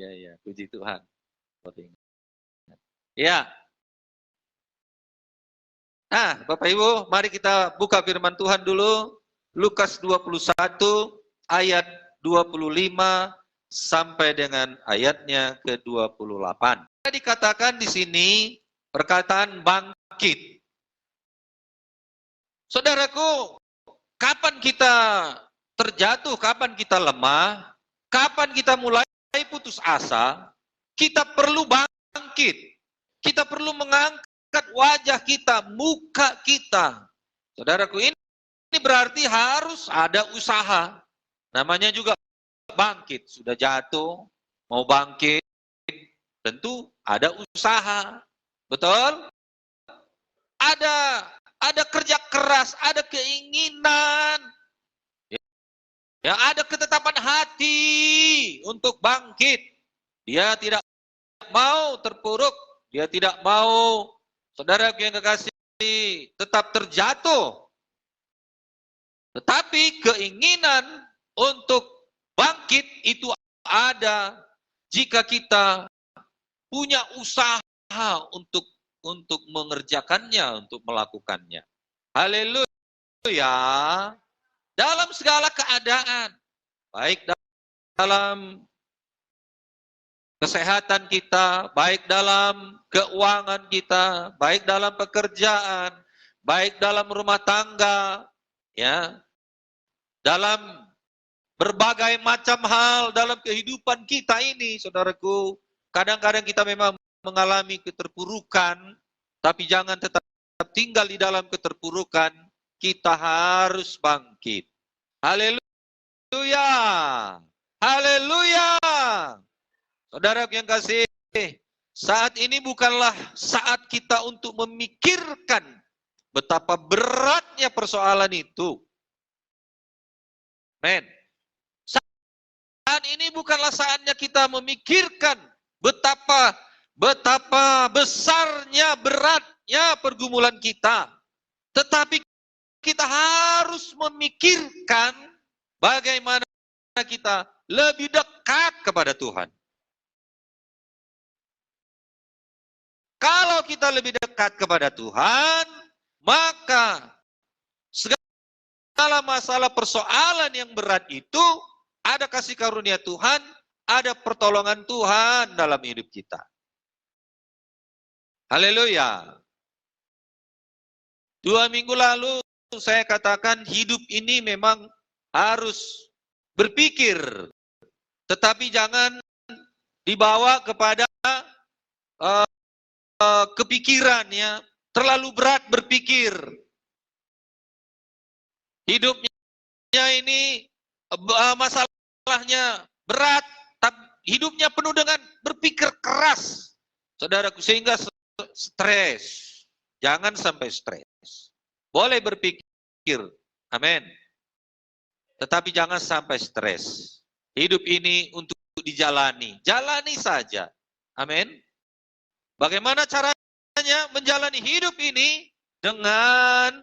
Iya, puji Tuhan. Ya. Nah, Bapak Ibu, mari kita buka firman Tuhan dulu. Lukas 21 ayat 25 sampai dengan ayatnya ke-28. Dikatakan di sini perkataan bangkit. Saudaraku, kapan kita terjatuh, kapan kita lemah, kapan kita mulai putus asa, kita perlu bangkit. Kita perlu mengangkat wajah kita, muka kita. Saudaraku, ini berarti harus ada usaha. Namanya juga bangkit. Sudah jatuh, mau bangkit, tentu ada usaha. Betul? Ada kerja keras, ada keinginan. Ya, ada ketetapan hati untuk bangkit. Dia tidak mau terpuruk, dia tidak mau, saudara yang kekasih, tetap terjatuh. Tetapi keinginan untuk bangkit itu ada jika kita punya usaha untuk mengerjakannya, untuk melakukannya. Haleluya. Dalam segala keadaan, baik dalam kesehatan kita, baik dalam keuangan kita, baik dalam pekerjaan, baik dalam rumah tangga, ya, dalam berbagai macam hal dalam kehidupan kita ini, saudaraku, kadang-kadang kita memang mengalami keterpurukan, tapi jangan tetap tinggal di dalam keterpurukan, kita harus bangkit. Haleluya. Haleluya. Saudara yang kasih, saat ini bukanlah saat kita untuk memikirkan betapa beratnya persoalan itu. Men. Saat ini bukanlah saatnya kita memikirkan betapa besarnya, beratnya pergumulan kita. Tetapi kita harus memikirkan bagaimana kita lebih dekat kepada Tuhan. Kalau kita lebih dekat kepada Tuhan, maka segala masalah persoalan yang berat itu, ada kasih karunia Tuhan, ada pertolongan Tuhan dalam hidup kita. Haleluya. 2 minggu lalu saya katakan hidup ini memang harus berpikir, tetapi jangan dibawa kepada kepikirannya, terlalu berat berpikir. Hidupnya ini masalahnya berat, tapi hidupnya penuh dengan berpikir keras. Saudaraku, sehingga stres. Jangan sampai stres. Boleh berpikir, amin. Tetapi jangan sampai stres. Hidup ini untuk dijalani. Jalani saja, amin. Bagaimana caranya menjalani hidup ini? Dengan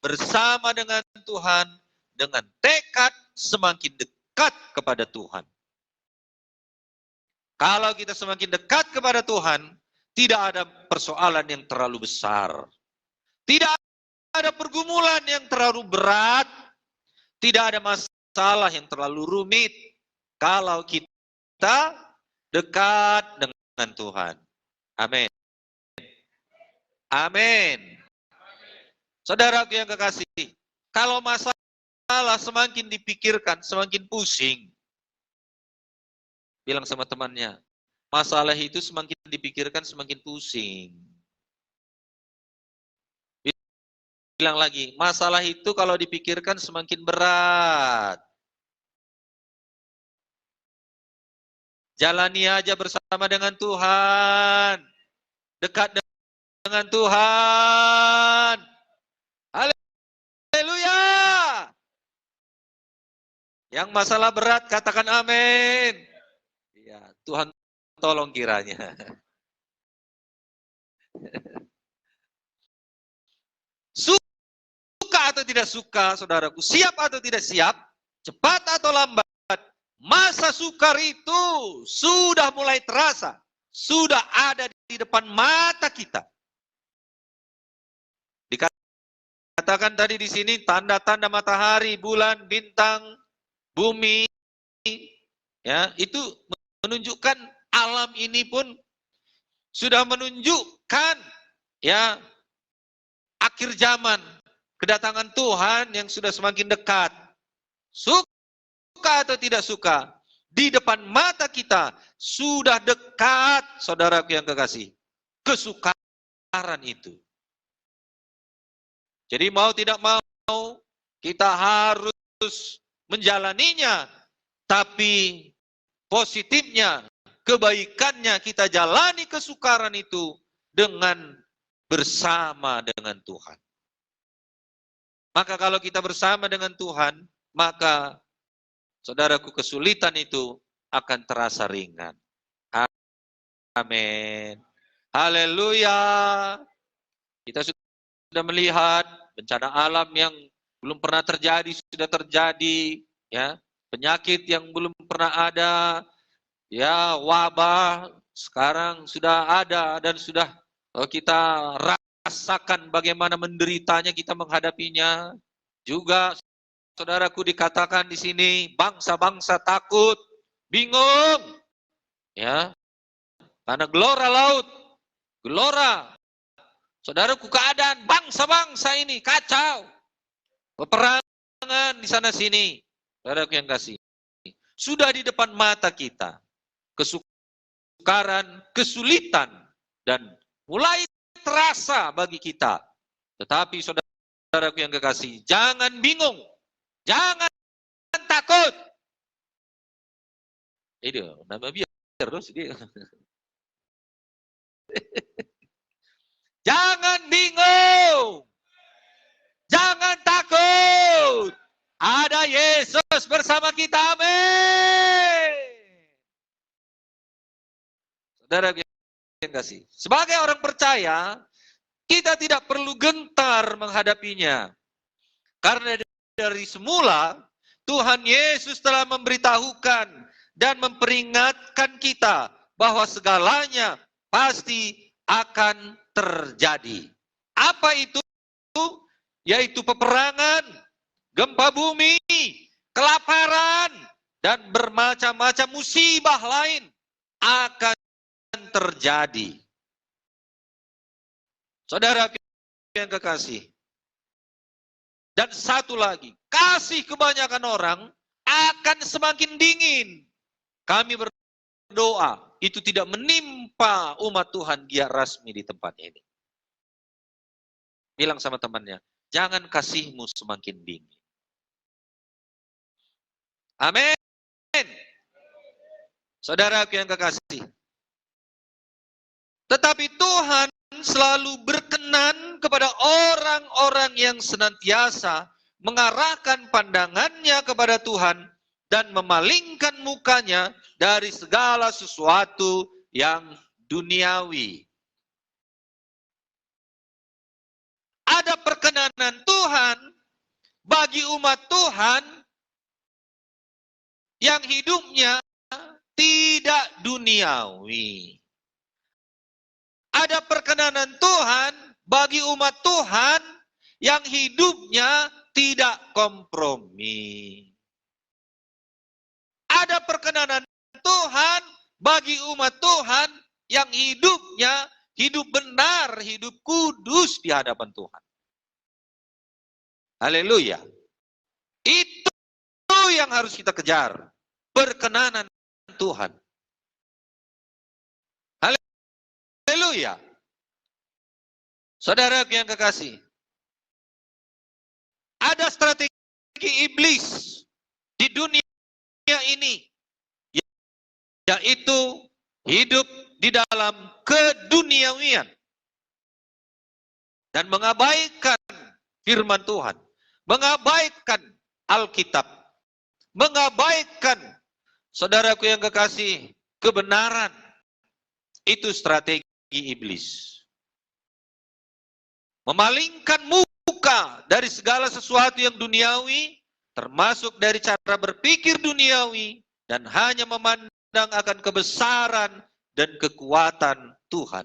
bersama dengan Tuhan, dengan tekad semakin dekat kepada Tuhan. Kalau kita semakin dekat kepada Tuhan, tidak ada persoalan yang terlalu besar. Tidak ada pergumulan yang terlalu berat. Tidak ada masalah yang terlalu rumit. Kalau kita dekat dengan Tuhan. Amin. Amin. Saudaraku yang kekasih, kalau masalah semakin dipikirkan, semakin pusing. Bilang sama temannya, masalah itu semakin dipikirkan, semakin pusing. Bilang lagi, masalah itu kalau dipikirkan semakin berat. Jalani aja bersama dengan Tuhan. Dekat dengan Tuhan. Haleluya. Yang masalah berat katakan amin. Ya, Tuhan tolong kiranya. Suka atau tidak suka, saudaraku, siap atau tidak siap, cepat atau lambat, Masa sukar itu sudah mulai terasa, sudah ada di depan mata kita. Dikatakan tadi di sini tanda-tanda matahari, bulan, bintang, bumi, ya, itu menunjukkan alam ini pun sudah menunjukkan, ya, akhir zaman, kedatangan Tuhan yang sudah semakin dekat. Suka atau tidak suka, di depan mata kita sudah dekat, saudaraku yang kekasih, kesukaran itu. Jadi mau tidak mau, kita harus menjalaninya. Tapi positifnya, kebaikannya, kita jalani kesukaran itu dengan bersama dengan Tuhan. Maka kalau kita bersama dengan Tuhan, maka saudaraku, kesulitan itu akan terasa ringan. Amin. Haleluya. Kita sudah melihat bencana alam yang belum pernah terjadi, sudah terjadi, ya. Penyakit yang belum pernah ada, ya, wabah sekarang sudah ada dan sudah kita rasakan bagaimana menderitanya kita menghadapinya. Juga saudaraku, dikatakan di sini bangsa-bangsa takut, bingung, ya, karena gelora laut, gelora. Saudaraku, keadaan bangsa-bangsa ini kacau, peperangan di sana sini. Saudaraku yang kasih, sudah di depan mata kita kesukaran, kesulitan, dan mulai terasa bagi kita. Tetapi saudaraku yang kekasih, jangan bingung, jangan takut. Ini nama biar terus dia. Jangan bingung, jangan takut. Ada Yesus bersama kita. Amin. Saudara yang kasih, sebagai orang percaya, kita tidak perlu gentar menghadapinya. Karena dari semula, Tuhan Yesus telah memberitahukan dan memperingatkan kita bahwa segalanya pasti akan terjadi. Apa itu? Yaitu peperangan, gempa bumi, kelaparan, dan bermacam-macam musibah lain akan terjadi. Saudara yang kekasih, dan satu lagi, kasih kebanyakan orang akan semakin dingin. Kami berdoa itu tidak menimpa umat Tuhan Giat Rasmi di tempat ini. Bilang sama temannya, jangan kasihmu semakin dingin. Amin. Saudaraku yang kekasih, tetapi Tuhan selalu berkenan kepada orang-orang yang senantiasa mengarahkan pandangannya kepada Tuhan dan memalingkan mukanya dari segala sesuatu yang duniawi. Ada perkenanan Tuhan bagi umat Tuhan yang hidupnya tidak duniawi. Ada perkenanan Tuhan bagi umat Tuhan yang hidupnya tidak kompromi. Ada perkenanan Tuhan bagi umat Tuhan yang hidupnya hidup benar, hidup kudus di hadapan Tuhan. Haleluya. Itu yang harus kita kejar. Perkenanan Tuhan. Haleluya. Saudara yang kekasih, ada strategi iblis di dunia ini, yaitu hidup di dalam keduniawian dan mengabaikan firman Tuhan, mengabaikan Alkitab, mengabaikan, saudaraku yang kekasih, kebenaran. Itu strategi iblis. Memalingkan muka dari segala sesuatu yang duniawi, termasuk dari cara berpikir duniawi dan hanya memandang akan kebesaran dan kekuatan Tuhan.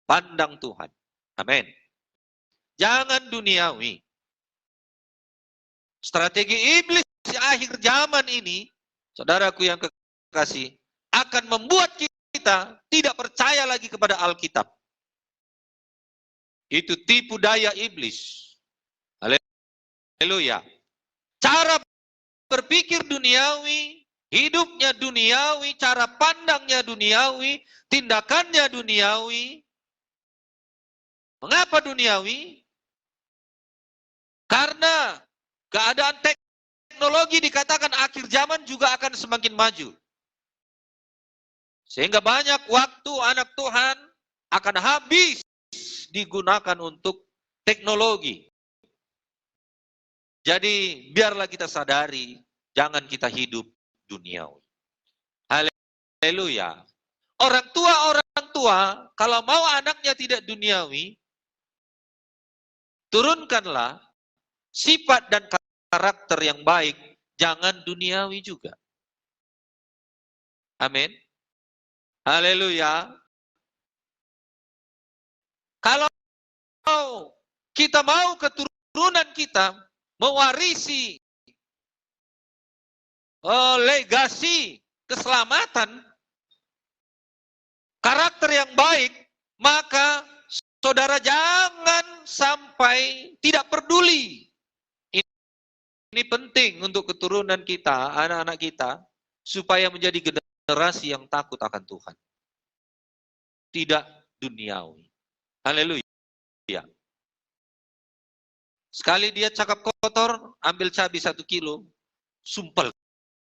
Pandang Tuhan. Amin. Jangan duniawi. Strategi iblis di akhir zaman ini, saudaraku yang kekasih, akan membuat kita tidak percaya lagi kepada Alkitab. Itu tipu daya iblis. Haleluya. Cara berpikir duniawi, hidupnya duniawi, cara pandangnya duniawi, tindakannya duniawi. Mengapa duniawi? Karena keadaan teknologi dikatakan akhir zaman juga akan semakin maju. Sehingga banyak waktu anak Tuhan akan habis digunakan untuk teknologi. Jadi biarlah kita sadari, jangan kita hidup duniawi. Haleluya. Orang tua kalau mau anaknya tidak duniawi, turunkanlah sifat dan karakter yang baik, jangan duniawi juga. Amin. Haleluya. Kalau kita mau keturunan kita mewarisi legasi keselamatan, karakter yang baik, maka saudara jangan sampai tidak peduli. Ini penting untuk keturunan kita, anak-anak kita, supaya menjadi generasi yang takut akan Tuhan. Tidak duniawi. Haleluya. Sekali dia cakap kotor, ambil cabai 1 kilo, sumpel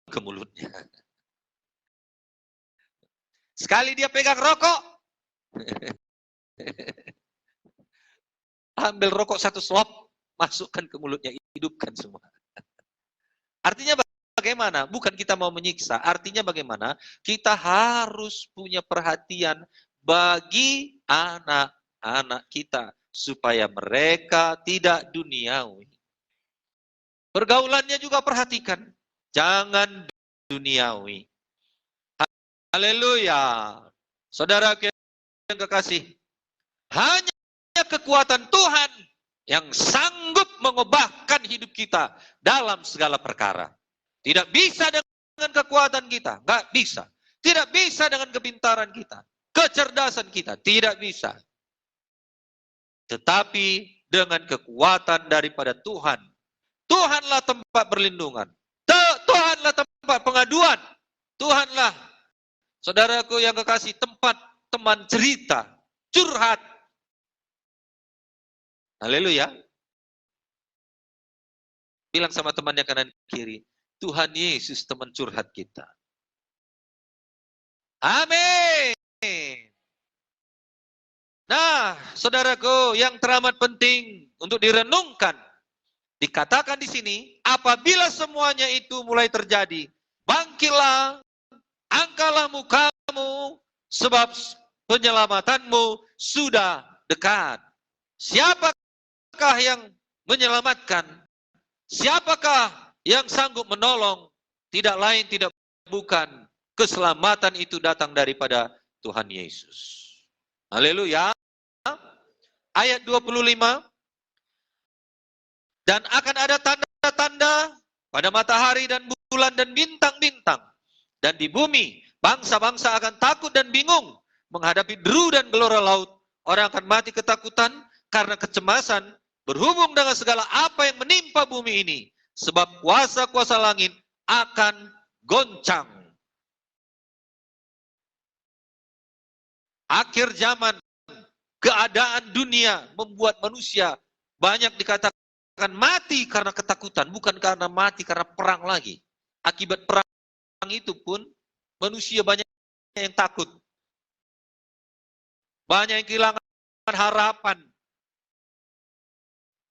ke mulutnya. Sekali dia pegang rokok, ambil rokok 1 slop, masukkan ke mulutnya, hidupkan semua. Artinya bagaimana? Bukan kita mau menyiksa, artinya bagaimana? Kita harus punya perhatian bagi anak-anak kita, supaya mereka tidak duniawi. Pergaulannya juga perhatikan, jangan duniawi. Haleluya. Saudara yang kekasih, hanya kekuatan Tuhan yang sanggup mengubahkan hidup kita dalam segala perkara. Tidak bisa dengan kekuatan kita, nggak bisa. Tidak bisa dengan kepintaran kita, kecerdasan kita, tidak bisa. Tetapi dengan kekuatan daripada Tuhan. Tuhanlah tempat perlindungan. Tuhanlah tempat pengaduan. Tuhanlah, saudaraku yang kekasih, tempat teman cerita, curhat. Haleluya. Bilang sama temannya kanan kiri, Tuhan Yesus teman curhat kita. Amin. Nah, saudaraku yang teramat penting untuk direnungkan, dikatakan di sini, apabila semuanya itu mulai terjadi, bangkitlah, angkatlah mukamu, sebab penyelamatanmu sudah dekat. Siapakah yang menyelamatkan? Siapakah yang sanggup menolong? Tidak lain, tidak bukan. Keselamatan itu datang daripada Tuhan Yesus. Haleluya. Ayat 25. Dan akan ada tanda-tanda pada matahari dan bulan dan bintang-bintang. Dan di bumi, bangsa-bangsa akan takut dan bingung menghadapi deru dan gelora laut. Orang akan mati ketakutan karena kecemasan berhubung dengan segala apa yang menimpa bumi ini. Sebab kuasa-kuasa langit akan goncang. Akhir zaman, keadaan dunia membuat manusia banyak dikatakan mati karena ketakutan, bukan karena mati karena perang lagi. Akibat perang itu pun manusia banyak yang takut. Banyak yang kehilangan harapan.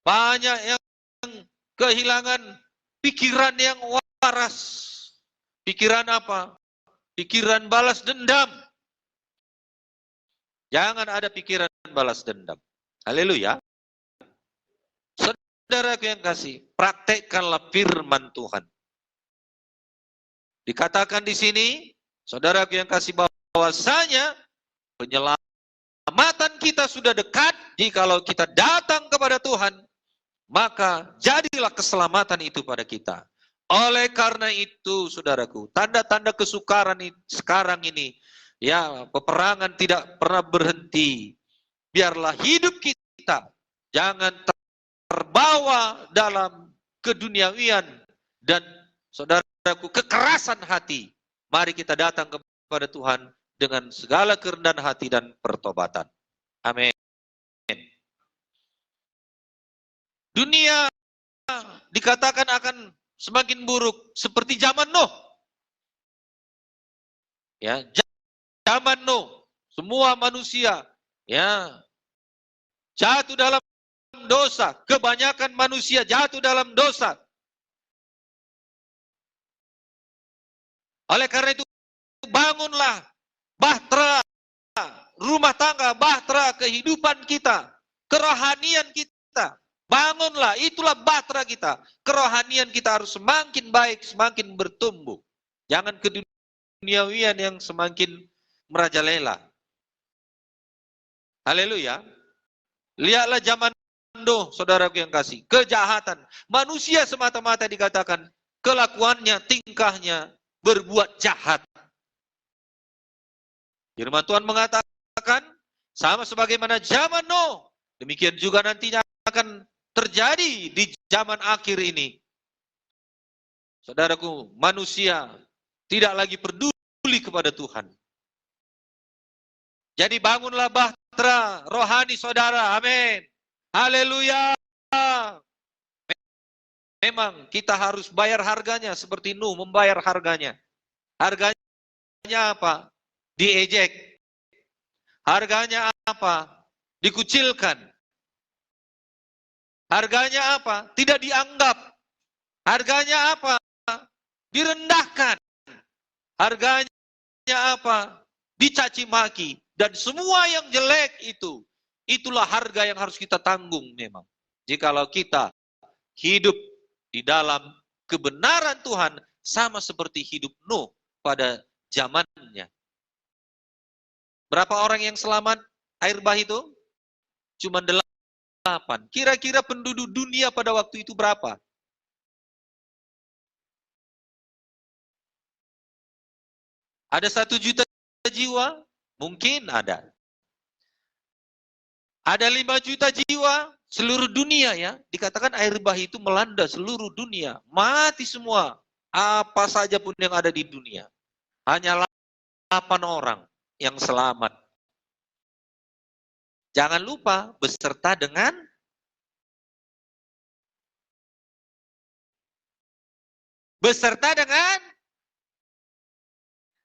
Banyak yang kehilangan pikiran yang waras. Pikiran apa? Pikiran balas dendam. Jangan ada pikiran balas dendam. Haleluya. Saudara yang kasih, praktekkanlah firman Tuhan. Dikatakan di sini, saudaraku yang kasih, bahwasanya penyelamatan kita sudah dekat. Jikalau kita datang kepada Tuhan, maka jadilah keselamatan itu pada kita. Oleh karena itu, saudaraku, tanda-tanda kesukaran sekarang ini, ya, peperangan tidak pernah berhenti. Biarlah hidup kita jangan terbawa dalam keduniawian dan, saudaraku, kekerasan hati. Mari kita datang kepada Tuhan dengan segala kerendahan hati dan pertobatan. Amin. Dunia dikatakan akan semakin buruk seperti zaman Nuh. Ya, zaman Nuh, semua manusia, ya, jatuh dalam dosa. Kebanyakan manusia jatuh dalam dosa. Oleh karena itu, bangunlah bahtera rumah tangga, bahtera kehidupan kita, kerohanian kita. Bangunlah, itulah bahtera kita. Kerohanian kita harus semakin baik, semakin bertumbuh. Jangan keduniawian yang semakin merajalela. Haleluya. Lihatlah zaman Nuh, saudaraku yang kasih. Kejahatan. Manusia semata-mata dikatakan kelakuannya, tingkahnya berbuat jahat. Firman Tuhan mengatakan, sama sebagaimana zaman Nuh, demikian juga nantinya akan terjadi di zaman akhir ini. Saudaraku, manusia tidak lagi peduli kepada Tuhan. Jadi bangunlah bahtera rohani saudara. Amin. Haleluya. Memang kita harus bayar harganya seperti Nuh membayar harganya. Harganya apa? Diejek. Harganya apa? Dikucilkan. Harganya apa? Tidak dianggap. Harganya apa? Direndahkan. Harganya apa? Dicaci maki. Dan semua yang jelek itu, itulah harga yang harus kita tanggung memang. Jikalau kita hidup di dalam kebenaran Tuhan, sama seperti hidup Nuh pada zamannya. Berapa orang yang selamat air bah itu? Cuma 8. Kira-kira penduduk dunia pada waktu itu berapa? Ada 1 juta jiwa? Mungkin ada. Ada 5 juta jiwa seluruh dunia, ya. Dikatakan air bah itu melanda seluruh dunia. Mati semua. Apa saja pun yang ada di dunia. Hanya 8 orang yang selamat. Jangan lupa beserta dengan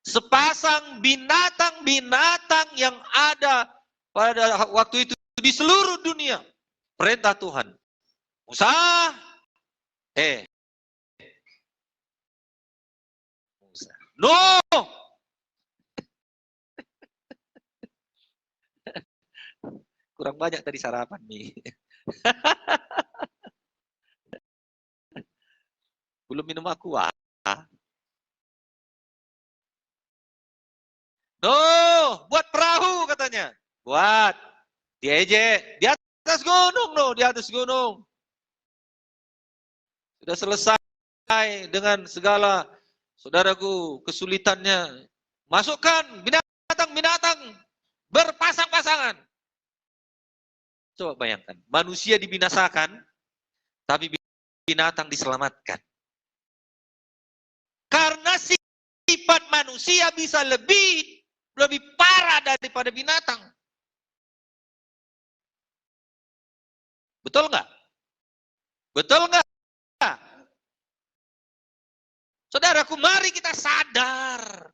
sepasang binatang-binatang yang ada pada waktu itu di seluruh dunia. Perintah Tuhan. Musa, Musa. Nuh. Kurang banyak tadi sarapan nih. Belum minum aqua. Nuh, buat perahu katanya. Buat. Diejek. Di atas gunung, Nuh. Di atas gunung. Sudah selesai dengan segala, saudaraku, kesulitannya. Masukkan binatang-binatang berpasang-pasangan. Coba bayangkan. Manusia dibinasakan, tapi binatang diselamatkan. Karena sifat manusia bisa lebih parah daripada binatang. Betul nggak? Betul nggak? Saudaraku, mari kita sadar.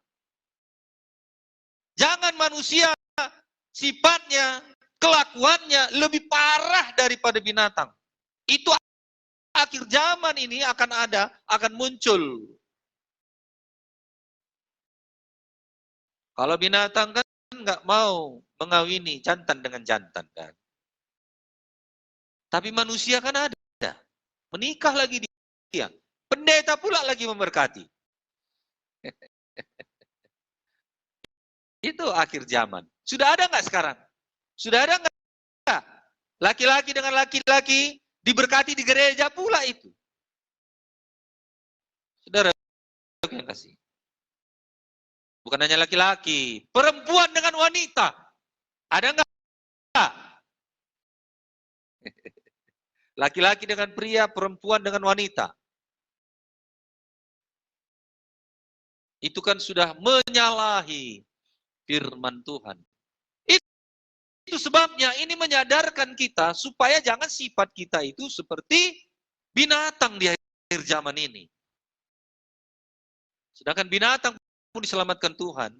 Jangan manusia sifatnya, kelakuannya lebih parah daripada binatang. Itu akhir zaman ini akan muncul. Kalau binatang kan nggak mau mengawini jantan dengan jantan kan. Tapi manusia kan ada. Menikah lagi dia. Pendeta pula lagi memberkati. Itu akhir zaman. Sudah ada nggak sekarang? Sudah ada nggak? Laki-laki dengan laki-laki diberkati di gereja pula itu. Saudara yang kasih. Bukan hanya laki-laki, perempuan dengan wanita. Ada nggak? Laki-laki dengan pria, perempuan dengan wanita. Itu kan sudah menyalahi firman Tuhan. Itu sebabnya ini menyadarkan kita supaya jangan sifat kita itu seperti binatang di akhir zaman ini. Sedangkan binatang pun diselamatkan Tuhan.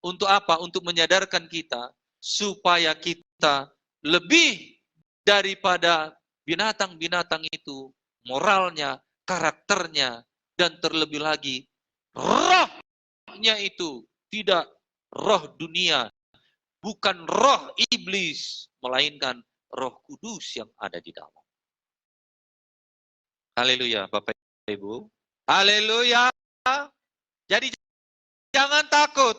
Untuk apa? Untuk menyadarkan kita supaya kita lebih daripada binatang-binatang itu, moralnya, karakternya, dan terlebih lagi rohnya itu tidak roh dunia, bukan roh iblis, melainkan roh kudus yang ada di dalam. Haleluya, Bapak Ibu. Haleluya. Jadi jangan takut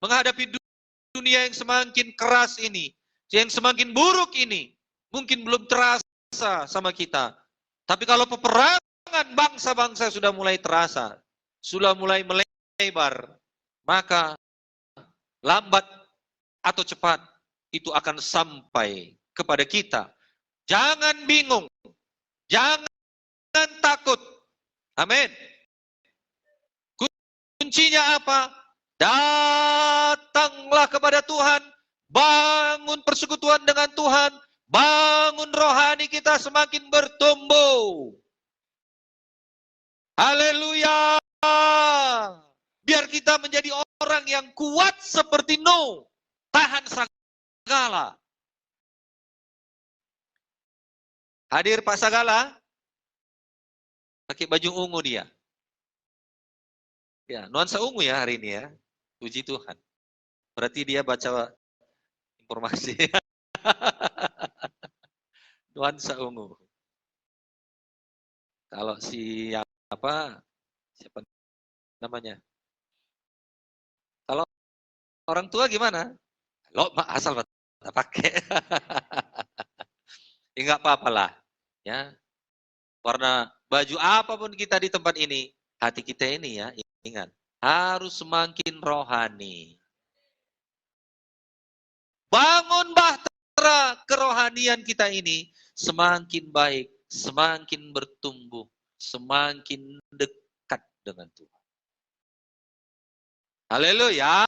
menghadapi dunia yang semakin keras ini, yang semakin buruk ini. Mungkin belum terasa sama kita. Tapi kalau peperangan bangsa-bangsa sudah mulai terasa, sudah mulai melebar, maka lambat atau cepat itu akan sampai kepada kita. Jangan bingung, jangan takut. Amin. Kuncinya apa? Datanglah kepada Tuhan, bangun persekutuan dengan Tuhan, bangun rohani kita semakin bertumbuh. Haleluya. Biar kita menjadi orang yang kuat seperti Nuh, tahan segala. Hadir Pak Sagala, pakai baju ungu dia. Ya, nuansa ungu ya hari ini ya. Puji Tuhan. Berarti dia baca informasi. Nuansa ungu. Kalau si siapa namanya? Kalau orang tua gimana? Lo asal pakai. Ya nggak apa-apa lah. Ya. Warna baju apapun kita di tempat ini, hati kita ini ya, ingat, harus semakin rohani. Bangun bahtera kerohanian kita ini semakin baik, semakin bertumbuh, semakin dekat dengan Tuhan. Haleluya.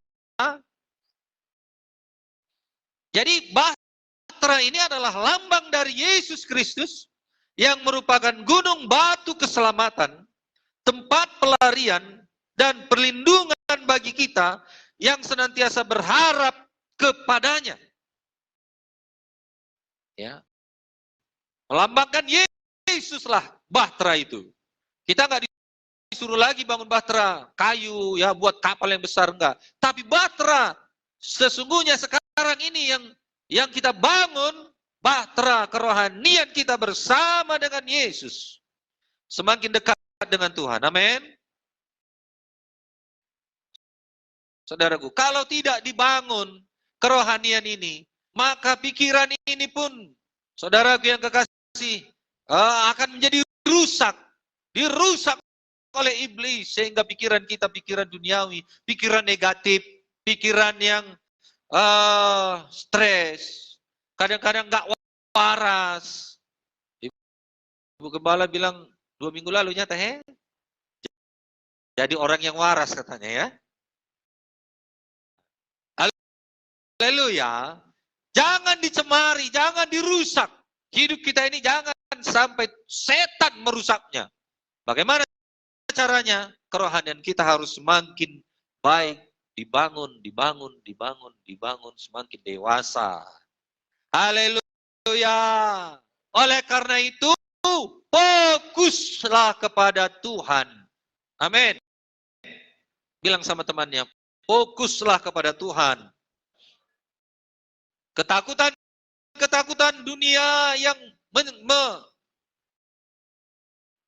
Jadi bahtera ini adalah lambang dari Yesus Kristus yang merupakan gunung batu keselamatan, tempat pelarian dan perlindungan bagi kita yang senantiasa berharap kepadanya. Ya. Melambangkan Yesuslah bahtera itu. Kita nggak disuruh lagi bangun bahtera kayu ya buat kapal yang besar, enggak. Tapi bahtera sesungguhnya sekarang ini yang kita bangun bahtera kerohanian kita bersama dengan Yesus. Semakin dekat dengan Tuhan. Amin. Saudaraku, kalau tidak dibangun kerohanian ini, maka pikiran ini pun, saudaraku yang kekasih, akan menjadi rusak. Dirusak oleh iblis, sehingga pikiran kita pikiran duniawi, pikiran negatif, pikiran yang stres, kadang-kadang nggak waras. Ibu Gembala bilang 2 minggu lalu nyata, jadi orang yang waras katanya ya. Haleluya. Jangan dicemari, jangan dirusak. Hidup kita ini jangan sampai setan merusaknya. Bagaimana caranya? Kerohanian kita harus semakin baik, dibangun, semakin dewasa. Haleluya. Oleh karena itu, fokuslah kepada Tuhan. Amin. Bilang sama temannya, fokuslah kepada Tuhan. Ketakutan dunia yang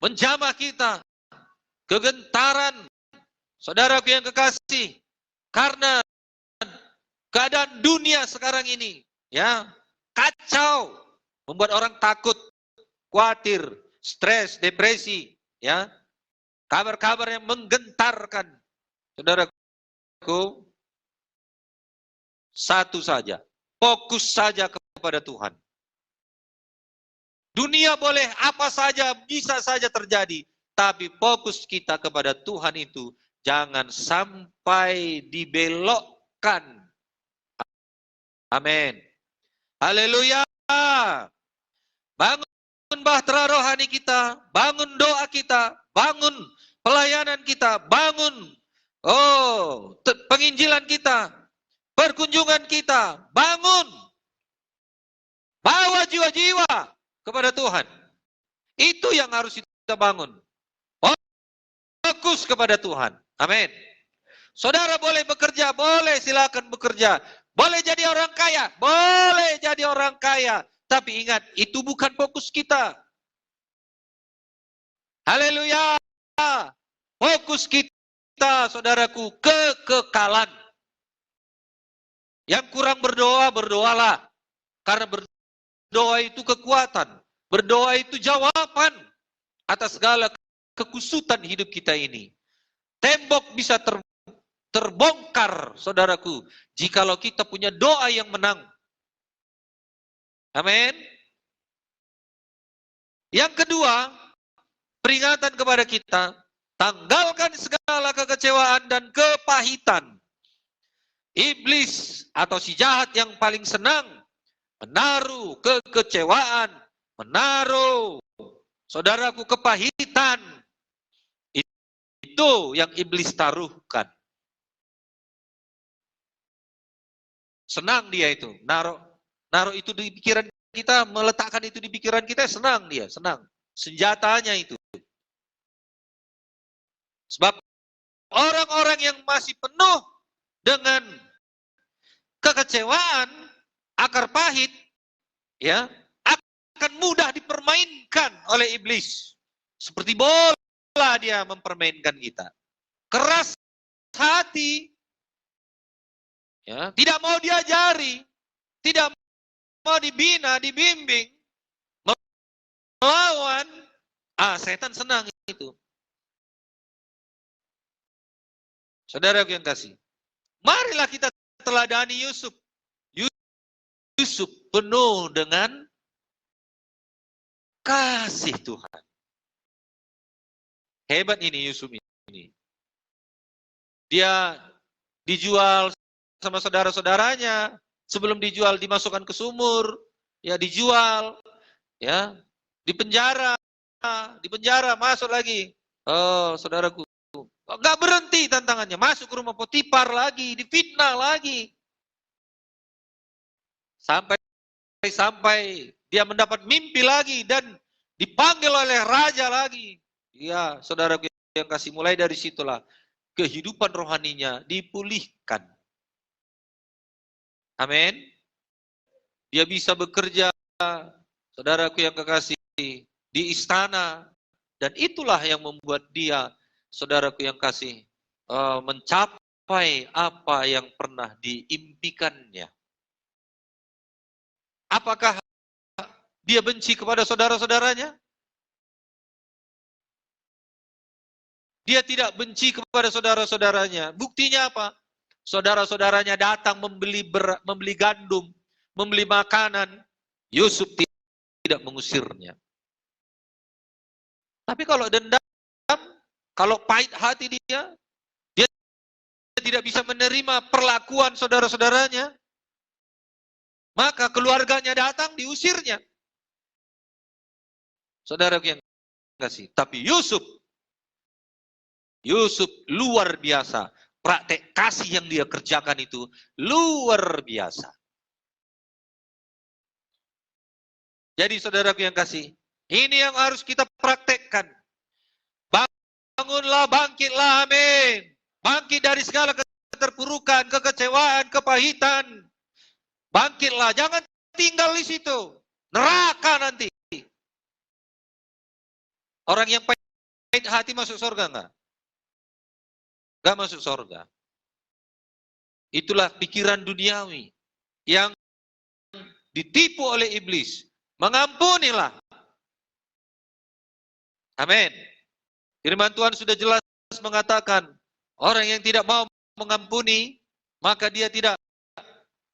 menjamah kita, kegentaran, saudaraku yang kekasih, Karena keadaan dunia sekarang ini, ya, kacau, membuat orang takut, khawatir, stres, depresi, ya. Kabar-kabar yang menggentarkan. Saudaraku, satu saja, fokus saja kepada Tuhan. Dunia boleh apa saja, bisa saja terjadi, tapi fokus kita kepada Tuhan itu jangan sampai dibelokkan. Amin. Haleluya. Bangun bahtera rohani kita, bangun doa kita, bangun pelayanan kita, bangun penginjilan kita, perkunjungan kita, bangun. Bawa jiwa-jiwa kepada Tuhan. Itu yang harus kita bangun. Fokus kepada Tuhan. Amin. Saudara boleh bekerja, boleh silakan bekerja. Boleh jadi orang kaya, boleh jadi orang kaya. Tapi ingat, itu bukan fokus kita. Haleluya. Fokus kita, saudaraku, kekekalan. Yang kurang berdoa, berdoalah. Karena berdoa itu kekuatan. Berdoa itu jawaban atas segala kekusutan hidup kita ini. Tembok bisa terbongkar, saudaraku, jikalau kita punya doa yang menang. Amin. Yang kedua, peringatan kepada kita, tanggalkan segala kekecewaan dan kepahitan. Iblis atau si jahat yang paling senang menaruh kekecewaan, menaruh, saudaraku, kepahitan. Itu yang iblis taruhkan. Senang dia itu, naruh itu di pikiran kita, meletakkan itu di pikiran kita, senang dia, senang. Senjatanya itu. Sebab orang-orang yang masih penuh dengan kekecewaan, akar pahit, ya, akan mudah dipermainkan oleh iblis. Seperti bola dia mempermainkan kita. Keras hati, ya, tidak mau diajari, tidak mau dibina, dibimbing, melawan, setan senang itu. Saudara yang kasih, marilah kita teladani Yusuf. Yusuf penuh dengan kasih Tuhan. Hebat ini Yusuf ini. Dia dijual sama saudara-saudaranya, sebelum dijual dimasukkan ke sumur, ya dijual, ya dipenjara masuk lagi. Oh, saudaraku, nggak berhenti tantangannya, masuk ke rumah Potifar lagi, difitnah lagi, sampai dia mendapat mimpi lagi dan dipanggil oleh raja lagi. Ya, saudaraku yang kasih, mulai dari situlah kehidupan rohaninya dipulihkan. Amin. Dia bisa bekerja, saudaraku yang kekasih, di istana. Dan itulah yang membuat dia, saudaraku yang kasih, mencapai apa yang pernah diimpikannya. Apakah dia benci kepada saudara-saudaranya? Dia tidak benci kepada saudara-saudaranya. Buktinya apa? Saudara-saudaranya datang membeli gandum, membeli makanan. Yusuf tidak mengusirnya. Tapi kalau dendam, kalau pahit hati dia tidak bisa menerima perlakuan saudara-saudaranya, maka keluarganya datang diusirnya. Saudara yang kasih. Tapi Yusuf luar biasa. Praktek kasih yang dia kerjakan itu luar biasa. Jadi saudaraku yang kasih, ini yang harus kita praktekkan. Bangunlah, bangkitlah, amin. Bangkit dari segala keterpurukan, kekecewaan, kepahitan. Bangkitlah, jangan tinggal di situ. Neraka nanti. Orang yang pahit hati masuk surga enggak? Enggak masuk surga. Itulah pikiran duniawi yang ditipu oleh iblis. Mengampunilah. Amin. Firman Tuhan sudah jelas mengatakan, orang yang tidak mau mengampuni, maka dia tidak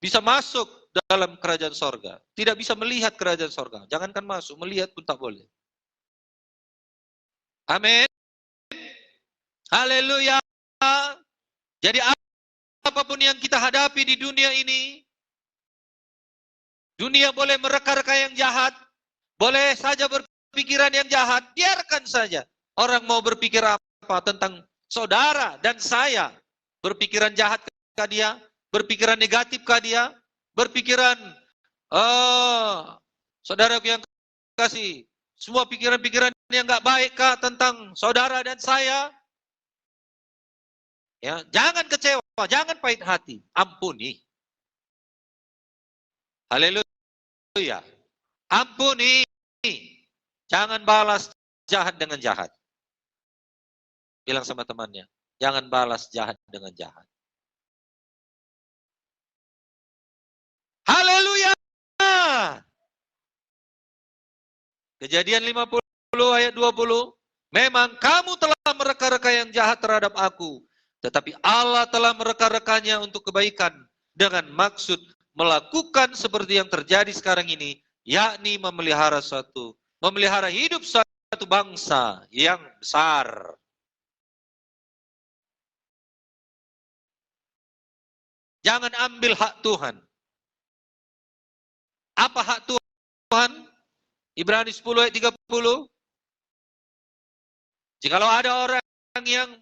bisa masuk dalam kerajaan sorga. Tidak bisa melihat kerajaan sorga. Jangankan masuk, melihat pun tak boleh. Amin. Haleluya. Jadi apapun yang kita hadapi di dunia ini, dunia boleh mereka-reka yang jahat, boleh saja berpikiran yang jahat, biarkan saja. Orang mau berpikir apa tentang saudara dan saya, berpikiran jahat ke dia, berpikiran negatif ke dia, berpikiran, saudaraku yang kasih, semua pikiran-pikiran yang nggak baik kah tentang saudara dan saya? Ya, jangan kecewa, jangan pahit hati, ampuni. Haleluya. Ampuni. Jangan balas jahat dengan jahat. Bilang sama temannya, jangan balas jahat dengan jahat. Haleluya. Kejadian 50 ayat 20. Memang kamu telah mereka-reka yang jahat terhadap aku, tetapi Allah telah mereka-rekanya untuk kebaikan dengan maksud melakukan seperti yang terjadi sekarang ini, yakni memelihara hidup suatu bangsa yang besar. Jangan ambil hak Tuhan. Apa hak Tuhan? Ibrani 10 ayat 30. Jikalau ada orang yang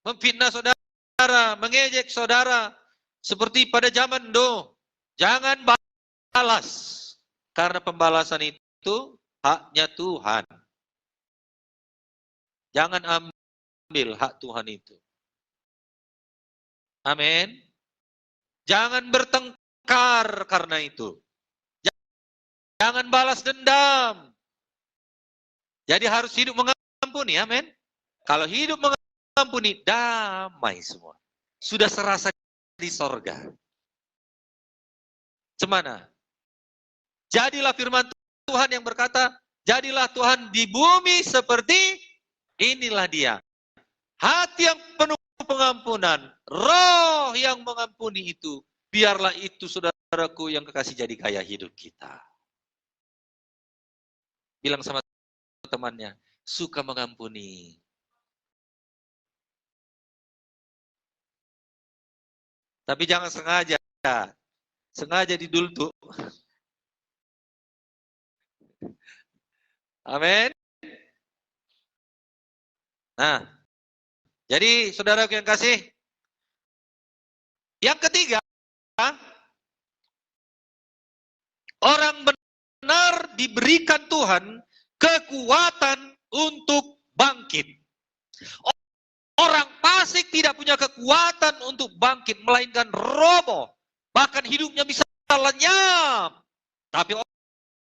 memfitnah saudara, mengejek saudara, seperti pada zaman Nuh, jangan balas. Karena pembalasan itu haknya Tuhan. Jangan ambil hak Tuhan itu. Amin. Jangan bertengkar karena itu. Jangan balas dendam. Jadi harus hidup mengampuni, amin. Kalau hidup mengampuni, damai semua. Sudah serasa di sorga. Cemana? Jadilah firman Tuhan yang berkata, jadilah Tuhan di bumi seperti inilah dia. Hati yang penuh pengampunan, roh yang mengampuni itu, biarlah itu saudaraku yang kekasih jadi gaya hidup kita. Bilang sama temannya, suka mengampuni. Tapi jangan sengaja. Sengaja didultuk. Amin. Nah, jadi saudaraku yang kasih, yang ketiga, orang benar diberikan Tuhan kekuatan untuk bangkit. Orang fasik tidak punya kekuatan untuk bangkit, melainkan roboh. Bahkan hidupnya bisa lenyap. Tapi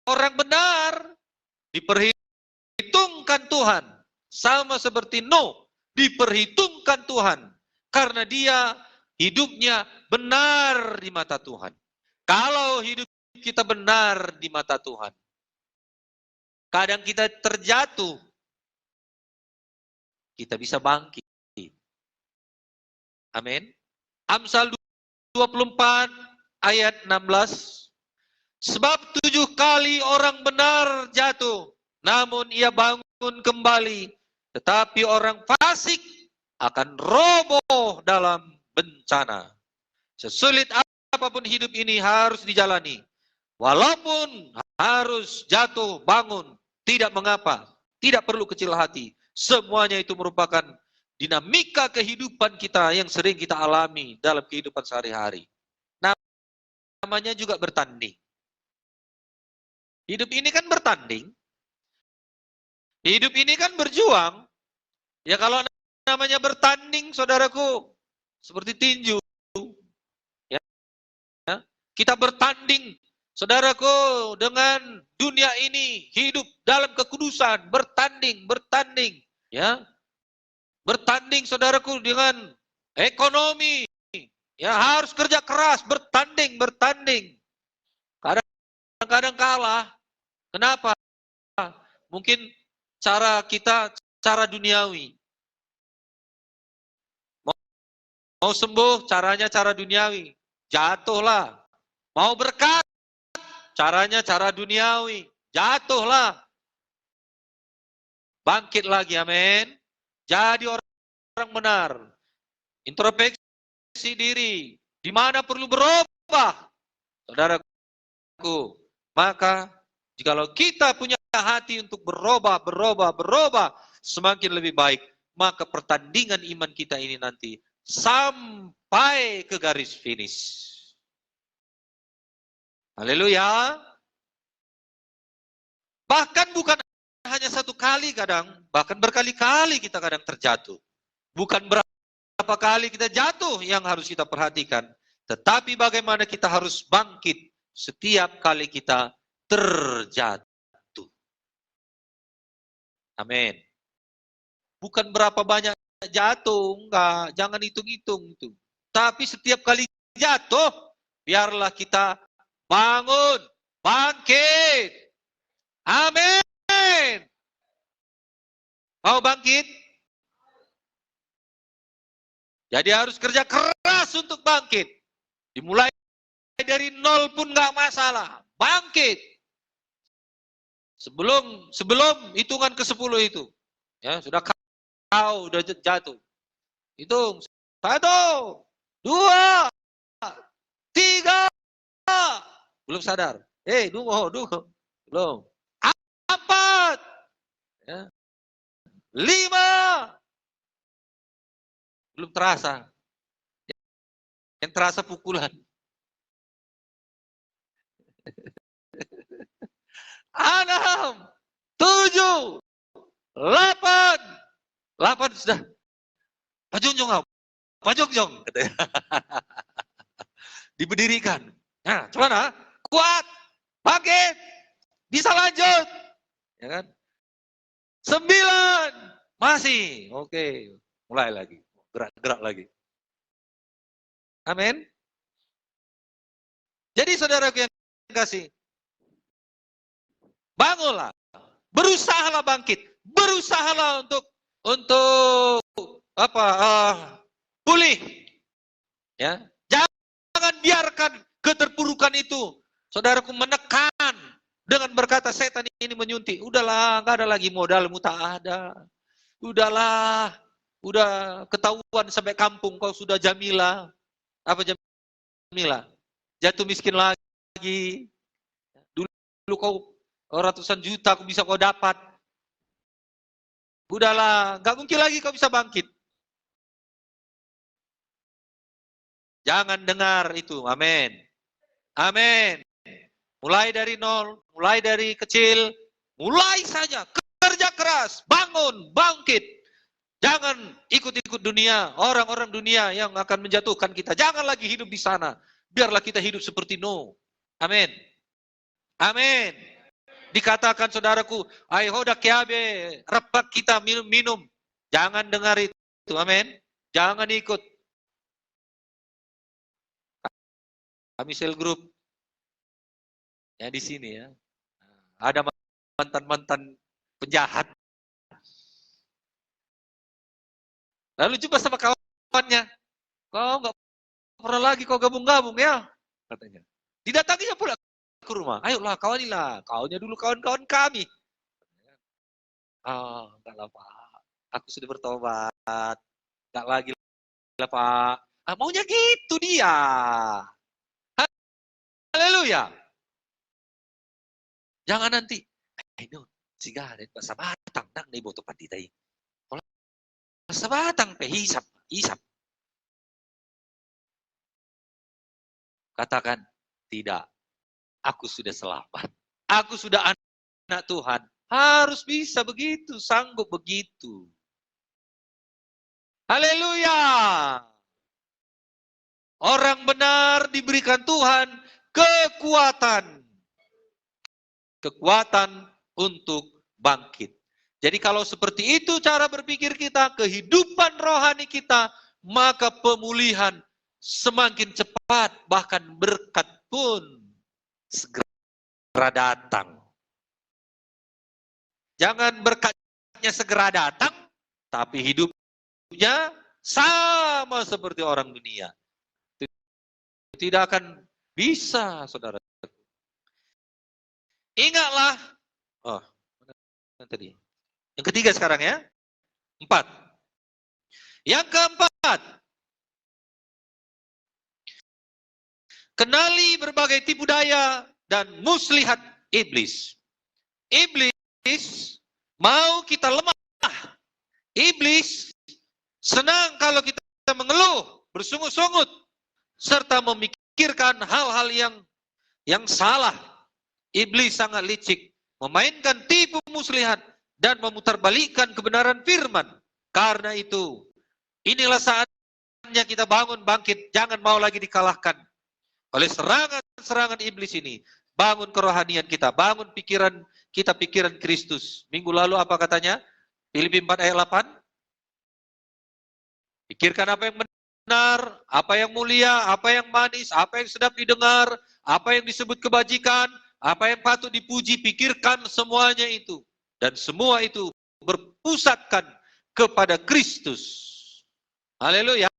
orang benar diperhitungkan Tuhan. Sama seperti Nuh, diperhitungkan Tuhan. Karena dia hidupnya benar di mata Tuhan. Kalau hidup kita benar di mata Tuhan, kadang kita terjatuh, kita bisa bangkit. Amin. Amsal 24 ayat 16. Sebab 7 kali orang benar jatuh, namun ia bangun kembali. Tetapi orang fasik akan roboh dalam bencana. Sesulit apapun hidup ini harus dijalani. Walaupun harus jatuh, bangun, tidak mengapa. Tidak perlu kecil hati. Semuanya itu merupakan dinamika kehidupan kita yang sering kita alami dalam kehidupan sehari-hari. Namanya juga bertanding. Hidup ini kan bertanding. Hidup ini kan berjuang. Ya kalau namanya bertanding, saudaraku, seperti tinju. Ya. Kita bertanding, saudaraku, dengan dunia ini, hidup dalam kekudusan, bertanding. Ya. Bertanding, saudaraku, dengan ekonomi. Ya, harus kerja keras, bertanding. Kadang-kadang kalah. Kenapa? Mungkin cara kita, cara duniawi. Mau sembuh, caranya cara duniawi. Jatuhlah. Mau berkat, caranya cara duniawi. Jatuhlah. Bangkit lagi, amin. Jadi orang benar. Introspeksi diri. Di mana perlu berubah, saudaraku. Maka, jikalau kita punya hati untuk berubah, semakin lebih baik, maka pertandingan iman kita ini nanti sampai ke garis finish. Haleluya. Bahkan bukan hanya satu kali kadang, bahkan berkali-kali kita kadang terjatuh. Bukan berapa kali kita jatuh yang harus kita perhatikan, tetapi bagaimana kita harus bangkit setiap kali kita terjatuh. Amin. Bukan berapa banyak jatuh, enggak, jangan hitung-hitung itu. Tapi setiap kali jatuh, biarlah kita bangun, bangkit. Amin. Mau bangkit? Jadi harus kerja keras untuk bangkit. Dimulai dari nol pun nggak masalah. Bangkit. Sebelum hitungan ke 10 itu. Ya, sudah kau udah jatuh. Hitung. 1, 2, 3. Belum sadar. Dungo. Belum. 4. Ya. 5. Belum terasa. Yang terasa pukulan. 6, 7, 8 sudah. Pak Jongjong, katanya. Diberdirikan. Nah, coba kuat, bangkit, bisa lanjut, ya kan? 9, masih, oke, mulai lagi, gerak lagi. Amin. Jadi saudaraku yang kasih, bangunlah, berusahalah bangkit, berusahalah untuk pulih. Ya, jangan biarkan keterpurukan itu, saudaraku, menekan dengan berkata setan ini menyuntik. Udahlah, nggak ada lagi modalmu, tak ada. Udahlah, udah ketahuan sampai kampung kau sudah Jamila. Apa Jamila? Jatuh miskin lagi. Dulu kau ratusan juta kau bisa kau dapat. Udahlah, nggak mungkin lagi kau bisa bangkit. Jangan dengar itu, amin. Amin. Mulai dari nol, mulai dari kecil, mulai saja, kerja keras, bangun, bangkit. Jangan ikut-ikut dunia, orang-orang dunia yang akan menjatuhkan kita. Jangan lagi hidup di sana. Biarlah kita hidup seperti Nuh. Amin. Amin. Dikatakan saudaraku, aihoda kiabe, repak kita minum. Jangan dengar itu, amin. Jangan ikut. Kami sel grup ya di sini ya. Ada mantan-mantan penjahat. Lalu jumpa sama kawannya. Kau nggak pernah lagi kau gabung-gabung ya, katanya. Didatanginya pula ke rumah. Ayolah kawanilah. Kaunya dulu kawan-kawan kami. Enggak lah Pak. Aku sudah bertobat. Enggak lagi lah Pak. Maunya gitu dia. Haleluya. Jangan nanti, no, sigaret, basa batang nang naiboto panditay. Basa batang isap. Katakan, tidak, aku sudah selamat. Aku sudah anak Tuhan. Harus bisa begitu, sanggup begitu. Haleluya. Orang benar diberikan Tuhan kekuatan untuk bangkit. Jadi kalau seperti itu cara berpikir kita, kehidupan rohani kita, maka pemulihan semakin cepat, bahkan berkat pun segera datang. Jangan berkatnya segera datang, tapi hidupnya sama seperti orang dunia. Tidak akan bisa, saudara. Ingatlah, tadi. Yang ketiga sekarang ya, 4. Yang keempat, kenali berbagai tipu daya dan muslihat iblis. Iblis mau kita lemah. Iblis senang kalau kita mengeluh, bersungut-sungut, serta memikirkan hal-hal yang salah. Iblis sangat licik, memainkan tipu muslihat dan memutarbalikkan kebenaran firman. Karena itu, inilah saatnya kita bangun bangkit, jangan mau lagi dikalahkan oleh serangan-serangan iblis ini. Bangun kerohanian kita, bangun pikiran kita, pikiran Kristus. Minggu lalu apa katanya? Filipi 4 ayat 8. Pikirkan apa yang benar, apa yang mulia, apa yang manis, apa yang sedap didengar, apa yang disebut kebajikan, apa yang patut dipuji, pikirkan semuanya itu. Dan semua itu berpusatkan kepada Kristus. Haleluya.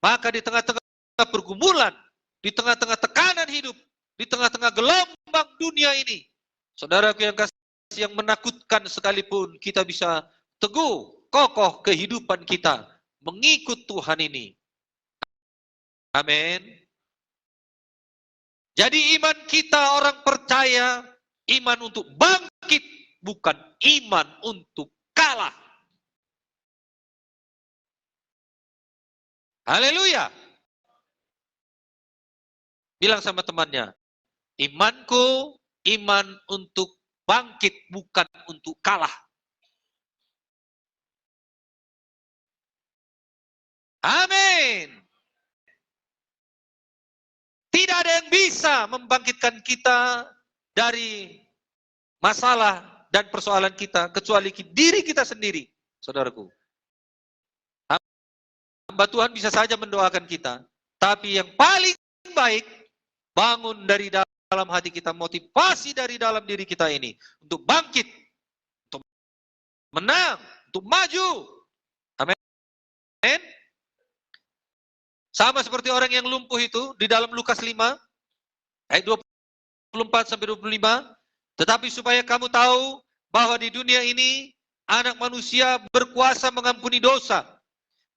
Maka di tengah-tengah pergumulan, di tengah-tengah tekanan hidup, di tengah-tengah gelombang dunia ini, saudaraku yang kasih, yang menakutkan sekalipun, kita bisa teguh, kokoh kehidupan kita mengikut Tuhan ini. Amin. Jadi iman kita orang percaya, iman untuk bangkit, bukan iman untuk kalah. Haleluya. Bilang sama temannya, imanku iman untuk bangkit, bukan untuk kalah. Amin. Tidak ada yang bisa membangkitkan kita dari masalah dan persoalan kita kecuali diri kita sendiri, saudaraku. Hamba Tuhan bisa saja mendoakan kita, tapi yang paling baik, bangun dari dalam hati kita, motivasi dari dalam diri kita ini untuk bangkit, untuk menang, untuk maju. Amin. Sama seperti orang yang lumpuh itu di dalam Lukas 5 ayat 24 sampai 25. Tetapi supaya kamu tahu bahwa di dunia ini anak manusia berkuasa mengampuni dosa.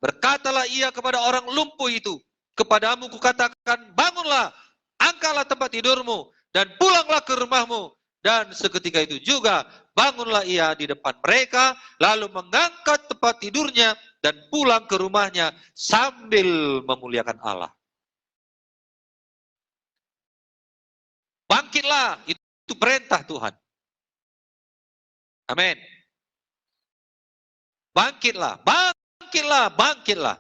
Berkatalah ia kepada orang lumpuh itu, kepadamu kukatakan, bangunlah, angkatlah tempat tidurmu, dan pulanglah ke rumahmu. Dan seketika itu juga bangunlah ia di depan mereka, lalu mengangkat tempat tidurnya dan pulang ke rumahnya sambil memuliakan Allah. Bangkitlah, itu perintah Tuhan. Amin. Bangkitlah, bangkitlah, bangkitlah.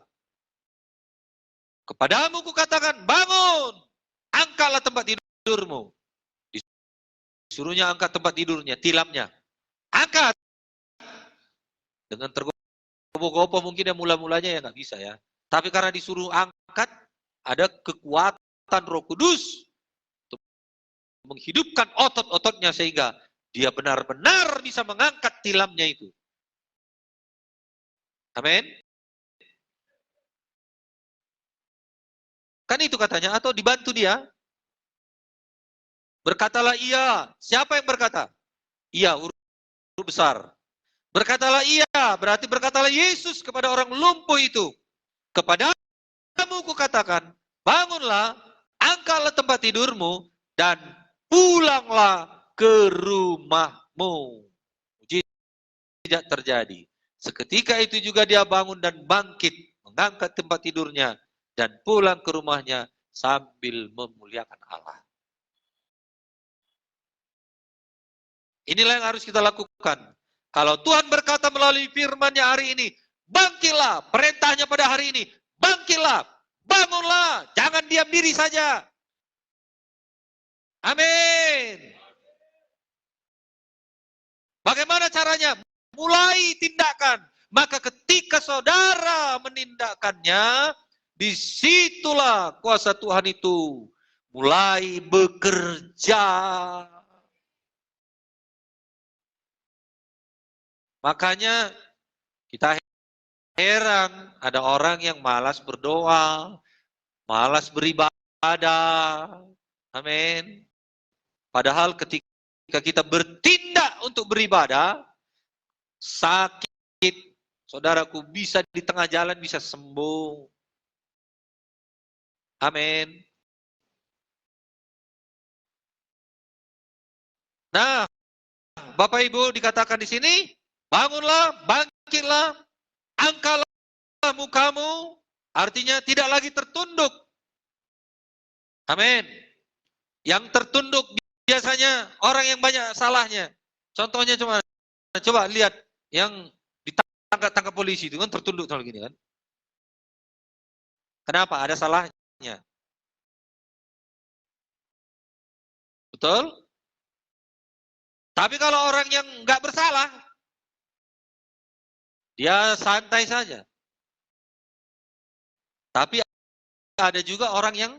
Kepadamu kukatakan, bangun, angkatlah tempat tidurmu. Disuruhnya angkat tempat tidurnya, tilamnya. Angkat. Dengan tergopoh-gopoh mungkin ya mula-mulanya ya nggak bisa ya. Tapi karena disuruh angkat, ada kekuatan Roh Kudus untuk menghidupkan otot-ototnya sehingga dia benar-benar bisa mengangkat tilamnya itu. Amin. Kan itu katanya, atau dibantu dia. Berkatalah ia. Siapa yang berkata? Ia, huruf besar. Berkatalah ia, berarti berkatalah Yesus kepada orang lumpuh itu. Kepadamu kukatakan, bangunlah, angkatlah tempat tidurmu, dan pulanglah ke rumahmu. Tidak terjadi. Seketika itu juga dia bangun dan bangkit, mengangkat tempat tidurnya, dan pulang ke rumahnya sambil memuliakan Allah. Inilah yang harus kita lakukan. Kalau Tuhan berkata melalui firman-Nya hari ini, bangkitlah, perintahnya pada hari ini, bangkitlah, bangunlah, jangan diam diri saja. Amin. Bagaimana caranya? Mulai tindakan. Maka ketika saudara menindakkannya, disitulah kuasa Tuhan itu mulai bekerja. Makanya kita heran ada orang yang malas berdoa, malas beribadah. Amin. Padahal ketika kita bertindak untuk beribadah, sakit, saudaraku, bisa di tengah jalan bisa sembuh. Amin. Nah, Bapak Ibu dikatakan di sini, bangunlah, bangkitlah, angkatlah mukamu, artinya tidak lagi tertunduk. Amin. Yang tertunduk biasanya orang yang banyak salahnya. Contohnya coba lihat yang ditangkap polisi itu kan tertunduk soal gini kan. Kenapa? Ada salahnya. Betul? Tapi kalau orang yang nggak bersalah, dia santai saja. Tapi ada juga orang yang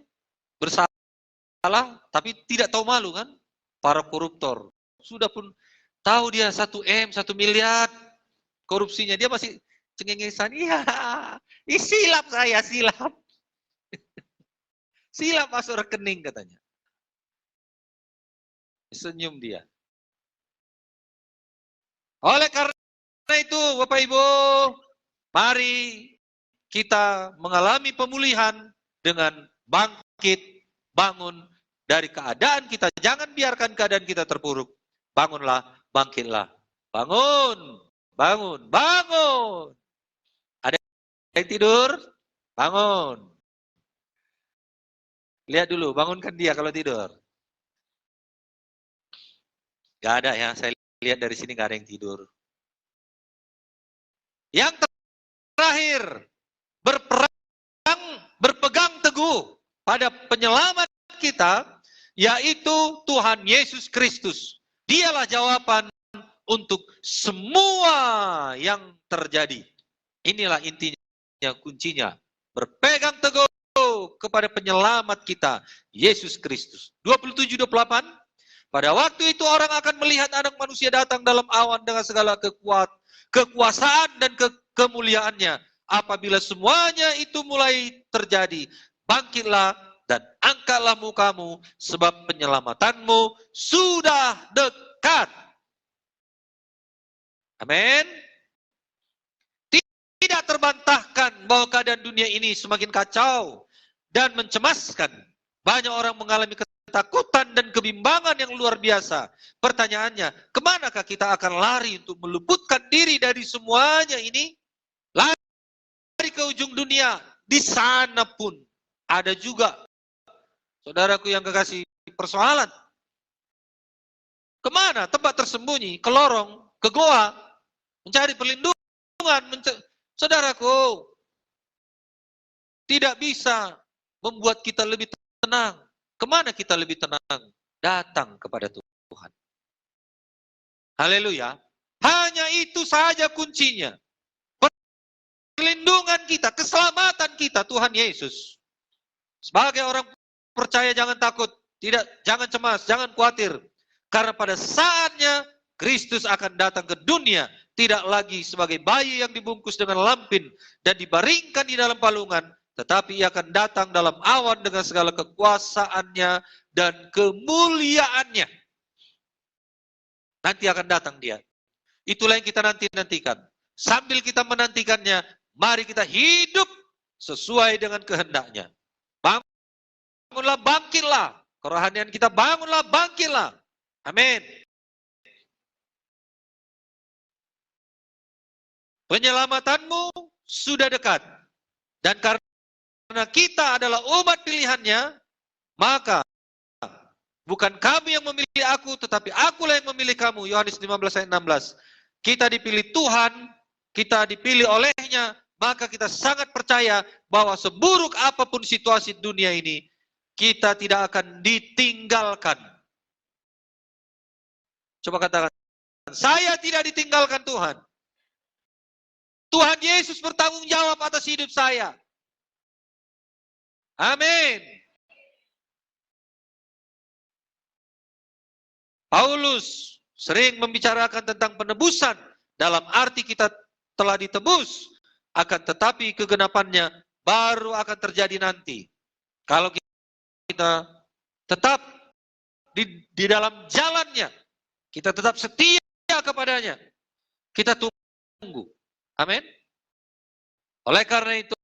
bersalah, tapi tidak tahu malu kan? Para koruptor. Sudah pun tahu dia 1 M, 1 miliar korupsinya, dia masih cengengesan. Iya, silap saya, silap. Silap masuk rekening katanya. Senyum dia. Oleh karena itu, Bapak Ibu, mari kita mengalami pemulihan dengan bangkit, bangun dari keadaan kita. Jangan biarkan keadaan kita terpuruk. Bangunlah, bangkitlah. Bangun, bangun, bangun. Ada yang tidur? Bangun. Lihat dulu, bangunkan dia kalau tidur. Gak ada ya, saya lihat dari sini gak ada yang tidur. Yang terakhir, berpegang teguh pada penyelamat kita, yaitu Tuhan Yesus Kristus. Dialah jawaban untuk semua yang terjadi. Inilah intinya, kuncinya. Berpegang teguh kepada penyelamat kita, Yesus Kristus. 27-28, pada waktu itu orang akan melihat Anak Manusia datang dalam awan dengan segala kekuasaan dan kemuliaannya. Apabila semuanya itu mulai terjadi, bangkitlah dan angkatlah mukamu, sebab penyelamatanmu sudah dekat. Amin. Tidak terbantahkan bahwa keadaan dunia ini semakin kacau dan mencemaskan. Banyak orang mengalami ketakutan dan kebimbangan yang luar biasa. Pertanyaannya, kemanakah kita akan lari untuk meluputkan diri dari semuanya ini? Lari ke ujung dunia. Di sana pun ada juga, saudaraku yang kekasih, persoalan. Kemana? Tempat tersembunyi, ke lorong, ke goa, mencari perlindungan. Saudaraku, tidak bisa membuat kita lebih tenang. Kemana kita lebih tenang? Datang kepada Tuhan. Haleluya. Hanya itu saja kuncinya. Perlindungan kita, keselamatan kita, Tuhan Yesus. Sebagai orang percaya jangan takut, jangan cemas, jangan khawatir. Karena pada saatnya Kristus akan datang ke dunia, tidak lagi sebagai bayi yang dibungkus dengan lampin dan dibaringkan di dalam palungan, tetapi ia akan datang dalam awan dengan segala kekuasaannya dan kemuliaannya. Nanti akan datang dia. Itulah yang kita nantikan. Sambil kita menantikannya, mari kita hidup sesuai dengan kehendaknya. Bangunlah, bangkitlah. Kerohanian kita bangunlah, bangkitlah. Amin. Penyelamatanmu sudah dekat. Dan karena kita adalah umat pilihannya, maka bukan kamu yang memilih aku, tetapi akulah yang memilih kamu. Yohanes 15 ayat 16. Kita dipilih Tuhan, kita dipilih olehnya, maka kita sangat percaya bahwa seburuk apapun situasi dunia ini, kita tidak akan ditinggalkan. Coba katakan, saya tidak ditinggalkan Tuhan. Tuhan Yesus bertanggung jawab atas hidup saya. Amin. Paulus sering membicarakan tentang penebusan dalam arti kita telah ditebus, akan tetapi kegenapannya baru akan terjadi nanti. Kalau kita tetap di dalam jalannya, kita tetap setia kepadanya, kita tunggu. Amin. Oleh karena itu,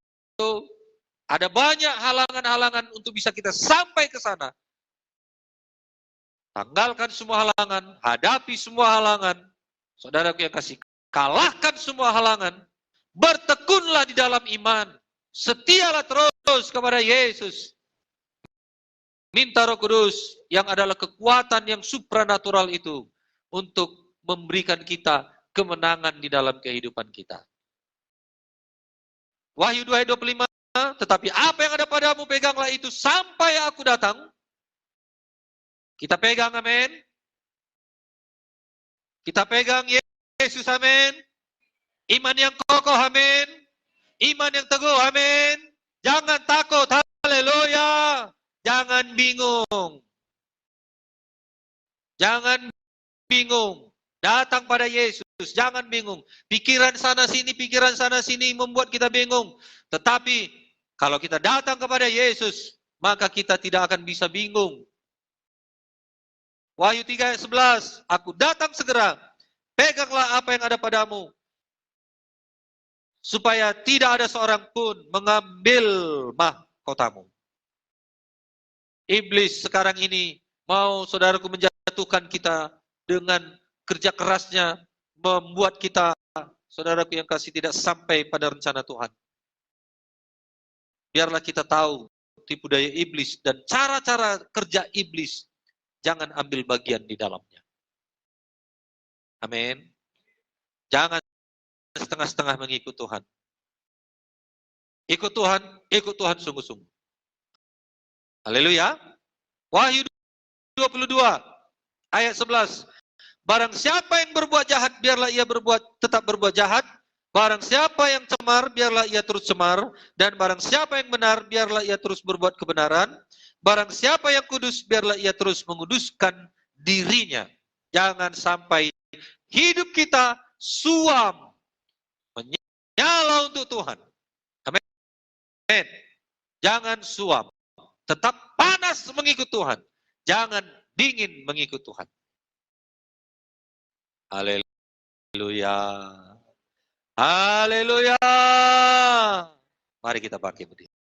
ada banyak halangan-halangan untuk bisa kita sampai ke sana. Tanggalkan semua halangan, hadapi semua halangan. Saudaraku yang kasih, kalahkan semua halangan. Bertekunlah di dalam iman. Setialah terus kepada Yesus. Minta Roh Kudus yang adalah kekuatan yang supranatural itu untuk memberikan kita kemenangan di dalam kehidupan kita. Wahyu 2 ayat 25, tetapi apa yang ada padamu peganglah itu sampai aku datang. Kita pegang, amin. Kita pegang Yesus, amin. Iman yang kokoh, amin. Iman yang teguh, amin. Jangan takut, haleluya. Jangan bingung. Jangan bingung. Datang pada Yesus, jangan bingung. Pikiran sana sini membuat kita bingung. Tetapi kalau kita datang kepada Yesus, maka kita tidak akan bisa bingung. Wahyu 3 ayat 11, aku datang segera, peganglah apa yang ada padamu, supaya tidak ada seorang pun mengambil mahkotamu. Iblis sekarang ini mau saudaraku menjatuhkan kita dengan kerja kerasnya, membuat kita, saudaraku yang kasih, tidak sampai pada rencana Tuhan. Biarlah kita tahu tipu daya iblis dan cara-cara kerja iblis. Jangan ambil bagian di dalamnya. Amin. Jangan setengah-setengah mengikut Tuhan. Ikut Tuhan sungguh-sungguh. Haleluya. Wahyu 22 ayat 11. Barang siapa yang berbuat jahat, biarlah ia tetap berbuat jahat. Barang siapa yang cemar, biarlah ia terus cemar. Dan barang siapa yang benar, biarlah ia terus berbuat kebenaran. Barang siapa yang kudus, biarlah ia terus menguduskan dirinya. Jangan sampai hidup kita suam, menyala untuk Tuhan. Amin. Jangan suam. Tetap panas mengikut Tuhan. Jangan dingin mengikut Tuhan. Haleluya. Haleluya. Mari kita bangkit berdiri.